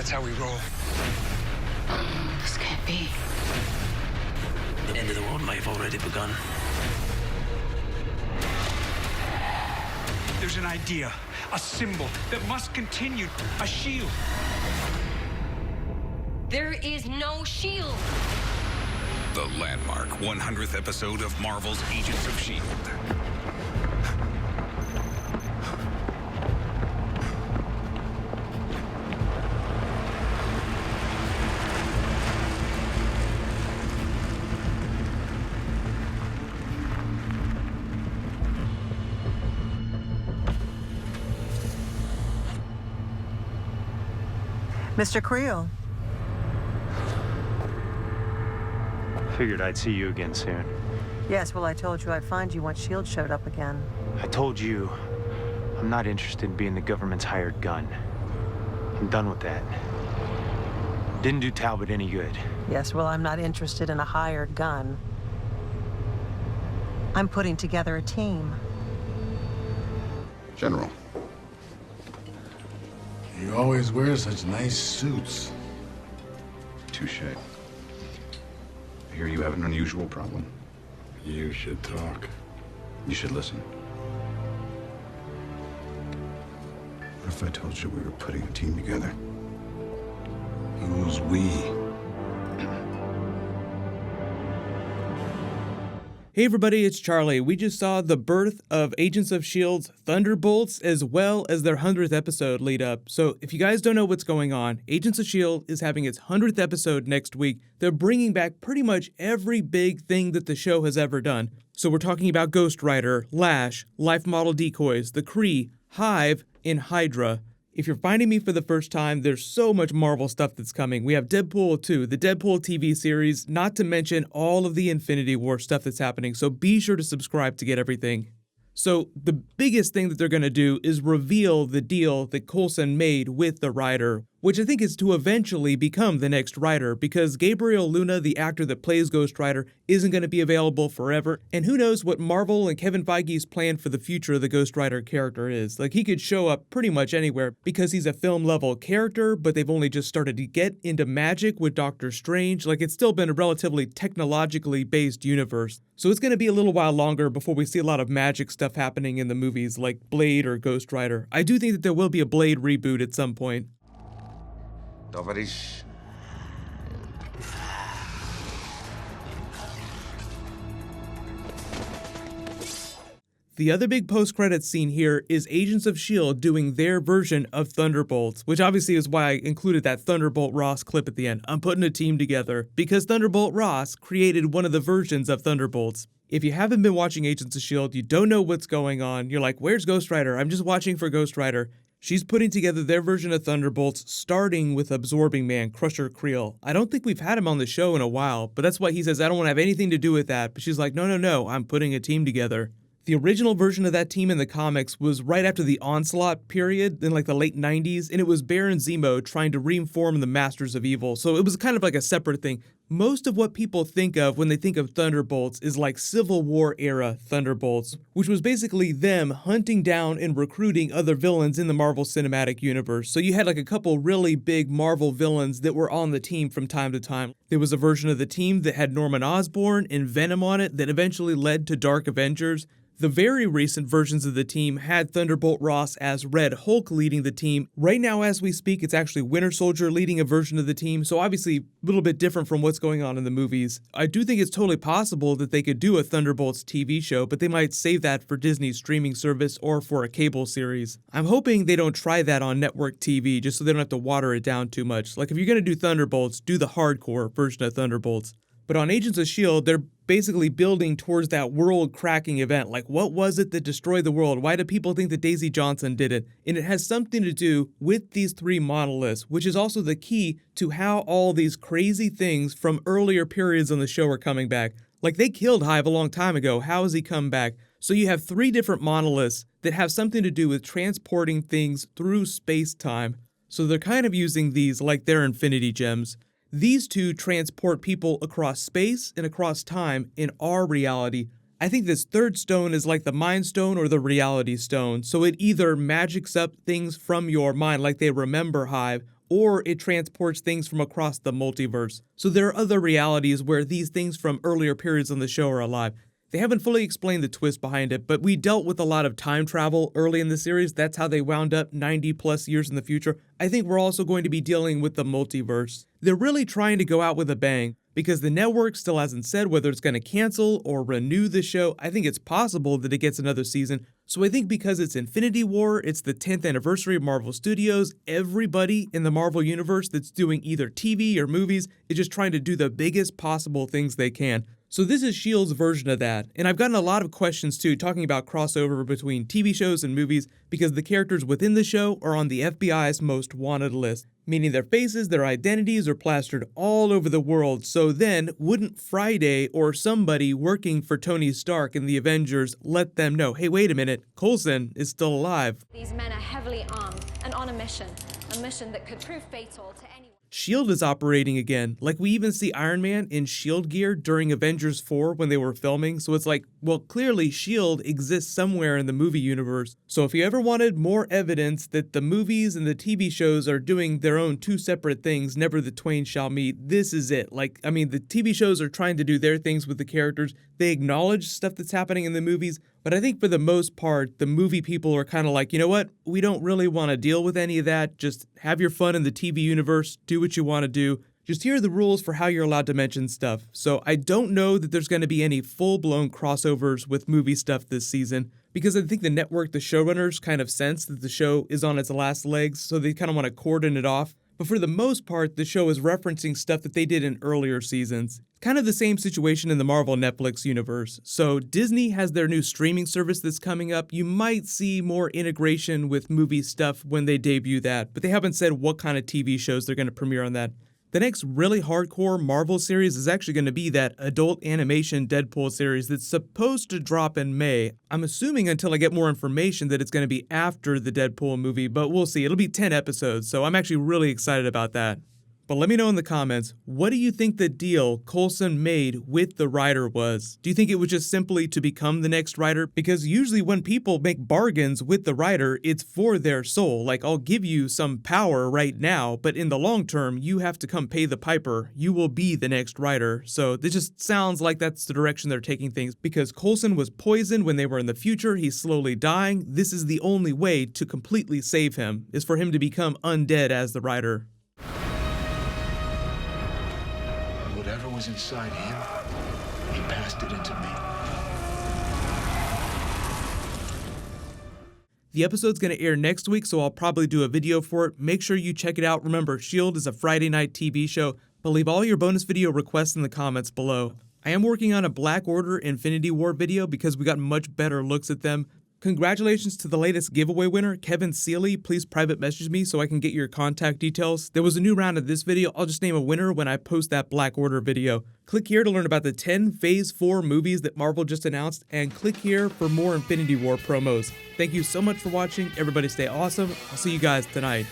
That's how we roll. This can't be. The end of the world might have already begun. There's an idea, a symbol that must continue, a shield. There is no shield. The landmark 100th episode of Marvel's Agents of S.H.I.E.L.D. Mr. Creel. Figured I'd see you again soon. Yes, well, I told you I'd find you once S.H.I.E.L.D. showed up again. I told you I'm not interested in being the government's hired gun. I'm done with that. Didn't do Talbot any good. Yes, well, I'm not interested in a hired gun. I'm putting together a team. General. You always wear such nice suits. Touche. I hear you have an unusual problem. You should talk. You should listen. What if I told you we were putting a team together? Who's we? Hey everybody, it's Charlie. We just saw the birth of Agents of S.H.I.E.L.D.'s Thunderbolts as well as their 100th episode lead up. So if you guys don't know what's going on, Agents of S.H.I.E.L.D. is having its 100th episode next week. They're bringing back pretty much every big thing that the show has ever done. So we're talking about Ghost Rider, Lash, Life Model Decoys, the Kree, Hive, and Hydra. If you're finding me for the first time, there's so much Marvel stuff that's coming. We have Deadpool 2, the Deadpool TV series, not to mention all of the Infinity War stuff that's happening, so be sure to subscribe to get everything. So the biggest thing that they're going to do is reveal the deal that Coulson made with the Rider, which I think is to eventually become the next Rider, because Gabriel Luna, the actor that plays Ghost Rider, isn't going to be available forever, and who knows what Marvel and Kevin Feige's plan for the future of the Ghost Rider character is. Like, he could show up pretty much anywhere because he's a film-level character, but they've only just started to get into magic with Doctor Strange. Like, it's still been a relatively technologically based universe. So it's going to be a little while longer before we see a lot of magic stuff happening in the movies like Blade or Ghost Rider. I do think that there will be a Blade reboot at some point. Tovarищ. The other big post-credits scene here is Agents of S.H.I.E.L.D. doing their version of Thunderbolts, which obviously is why I included that Thunderbolt Ross clip at the end. I'm putting a team together, because Thunderbolt Ross created one of the versions of Thunderbolts. If you haven't been watching Agents of S.H.I.E.L.D., you don't know what's going on, you're like, where's Ghost Rider? I'm just watching for Ghost Rider. She's putting together their version of Thunderbolts, starting with Absorbing Man, Crusher Creel. I don't think we've had him on the show in a while, but that's why he says, I don't want to have anything to do with that. But she's like, no, I'm putting a team together. The original version of that team in the comics was right after the Onslaught period in like the late 90s, and it was Baron Zemo trying to reform the Masters of Evil, so it was kind of like a separate thing. Most of what people think of when they think of Thunderbolts is like Civil War era Thunderbolts, which was basically them hunting down and recruiting other villains in the Marvel Cinematic Universe. So you had like a couple really big Marvel villains that were on the team from time to time. There was a version of the team that had Norman Osborn and Venom on it that eventually led to Dark Avengers. The very recent versions of the team had Thunderbolt Ross as Red Hulk leading the team. Right now, as we speak, it's actually Winter Soldier leading a version of the team, so obviously a little bit different from what's going on in the movies. I do think it's totally possible that they could do a Thunderbolts TV show, but they might save that for Disney's streaming service or for a cable series. I'm hoping they don't try that on network TV just so they don't have to water it down too much. Like, if you're going to do Thunderbolts, do the hardcore version of Thunderbolts. But on Agents of S.H.I.E.L.D., they're basically building towards that world-cracking event. Like, what was it that destroyed the world? Why do people think that Daisy Johnson did it? And it has something to do with these three monoliths, which is also the key to how all these crazy things from earlier periods on the show are coming back. Like, they killed Hive a long time ago. How has he come back? So you have three different monoliths that have something to do with transporting things through space-time. So they're kind of using these like their Infinity Gems. These two transport people across space and across time in our reality. I think this third stone is like the Mind Stone or the Reality Stone, so it either magics up things from your mind like they remember Hive, or it transports things from across the multiverse. So there are other realities where these things from earlier periods on the show are alive. They haven't fully explained the twist behind it, but we dealt with a lot of time travel early in the series. That's how they wound up 90 plus years in the future. I think we're also going to be dealing with the multiverse. They're really trying to go out with a bang because the network still hasn't said whether it's going to cancel or renew the show. I think it's possible that it gets another season. So I think because it's Infinity War, it's the 10th anniversary of Marvel Studios, everybody in the Marvel universe that's doing either TV or movies is just trying to do the biggest possible things they can. So this is S.H.I.E.L.D.'s version of that, and I've gotten a lot of questions too talking about crossover between TV shows and movies because the characters within the show are on the FBI's most wanted list, meaning their faces, their identities are plastered all over the world. So then, wouldn't Friday or somebody working for Tony Stark in the Avengers let them know, hey, wait a minute, Coulson is still alive? These men are heavily armed and on a mission that could prove fatal to anyone. S.H.I.E.L.D. is operating again. Like, we even see Iron Man in S.H.I.E.L.D. gear during Avengers 4 when they were filming, so it's like, well, clearly S.H.I.E.L.D. exists somewhere in the movie universe. So if you ever wanted more evidence that the movies and the TV shows are doing their own two separate things, never the twain shall meet, this is it. Like, I mean, the TV shows are trying to do their things with the characters. They acknowledge stuff that's happening in the movies, but I think for the most part, the movie people are kind of like, you know what? We don't really want to deal with any of that. Just have your fun in the TV universe. Do what you want to do. Just here are the rules for how you're allowed to mention stuff. So I don't know that there's going to be any full-blown crossovers with movie stuff this season, because I think the network, the showrunners kind of sense that the show is on its last legs, so they kind of want to cordon it off. But for the most part, the show is referencing stuff that they did in earlier seasons. Kind of the same situation in the Marvel Netflix universe. So Disney has their new streaming service that's coming up. You might see more integration with movie stuff when they debut that, but they haven't said what kind of TV shows they're going to premiere on that. The next really hardcore Marvel series is actually going to be that adult animation Deadpool series that's supposed to drop in May. I'm assuming until I get more information that it's going to be after the Deadpool movie, but we'll see. It'll be 10 episodes, so I'm actually really excited about that. But let me know in the comments, what do you think the deal Coulson made with the writer was? Do you think it was just simply to become the next writer? Because usually when people make bargains with the writer, it's for their soul. Like, I'll give you some power right now, but in the long term, you have to come pay the piper. You will be the next writer. So this just sounds like that's the direction they're taking things. Because Coulson was poisoned when they were in the future, he's slowly dying. This is the only way to completely save him, is for him to become undead as the writer. Whatever was inside him, he passed it into me. The episode's going to air next week, so I'll probably do a video for it. Make sure you check it out. Remember, S.H.I.E.L.D. is a Friday night TV show, but leave all your bonus video requests in the comments below. I am working on a Black Order Infinity War video because we got much better looks at them. Congratulations to the latest giveaway winner, Kevin Seeley. Please private message me so I can get your contact details. There was a new round of this video. I'll just name a winner when I post that Black Order video. Click here to learn about the 10 Phase 4 movies that Marvel just announced, and click here for more Infinity War promos. Thank you so much for watching. Everybody stay awesome. I'll see you guys tonight.